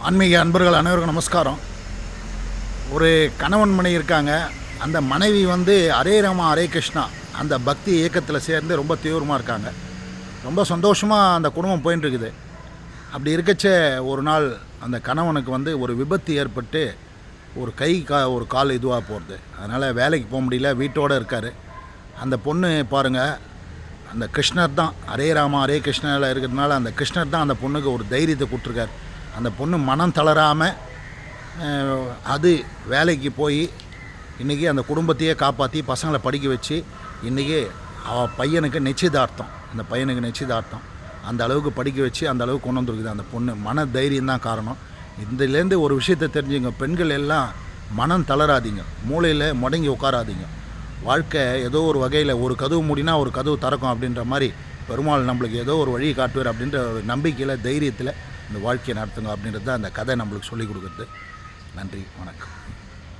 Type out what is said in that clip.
ஆன்மீக அன்பர்கள் அனைவருக்கும் நமஸ்காரம். ஒரு கணவன் மனைவி இருக்காங்க. அந்த மனைவி ஹரே ராமா ஹரே கிருஷ்ணா அந்த பக்தி இயக்கத்தில் சேர்ந்து ரொம்ப தீவிரமாக இருக்காங்க. ரொம்ப சந்தோஷமாக அந்த குடும்பம் போயின்ட்டுருக்குது. அப்படி இருக்கச்ச ஒரு நாள் அந்த கணவனுக்கு ஒரு விபத்து ஏற்பட்டு ஒரு ஒரு கால் இதுவாக போகிறது. அதனால் வேலைக்கு போக முடியல, வீட்டோடு இருக்கார். அந்த பொண்ணு பாருங்கள், அந்த கிருஷ்ணர் தான் ஹரே ராமா ஹரே கிருஷ்ணனில் இருக்கிறதுனால அந்த கிருஷ்ணர் தான் அந்த பொண்ணுக்கு ஒரு தைரியத்தை கொடுத்துருக்கார். அந்த பொண்ணு மனம் தளராமல் அது வேலைக்கு போய் இன்றைக்கி அந்த குடும்பத்தையே காப்பாற்றி பசங்களை படிக்க வச்சு இன்றைக்கி பையனுக்கு நிச்சயதார்த்தம், அந்த பையனுக்கு நிச்சயதார்த்தம் அந்த அளவுக்கு படிக்க வச்சு அந்த அளவுக்கு கொண்டு வந்துருக்குது. அந்த பொண்ணு மன தைரியம் தான் காரணம். இதுலேருந்து ஒரு விஷயத்தை தெரிஞ்சுங்க, பெண்கள் எல்லாம் மனம் தளராதீங்க, மூளையில் முடங்கி உட்காராதீங்க. வாழ்க்கை ஏதோ ஒரு வகையில் ஒரு கதவு மூடினா ஒரு கதவு திறக்கும் அப்படின்ற மாதிரி பெருமாள் நம்மளுக்கு ஏதோ ஒரு வழி காட்டுவார் அப்படின்ற ஒரு நம்பிக்கையில் தைரியத்தில் இந்த வாழ்க்கையை நடத்துங்க அப்படின்றது தான் அந்த கதை நம்மளுக்கு சொல்லிக் கொடுக்குறது. நன்றி, வணக்கம்.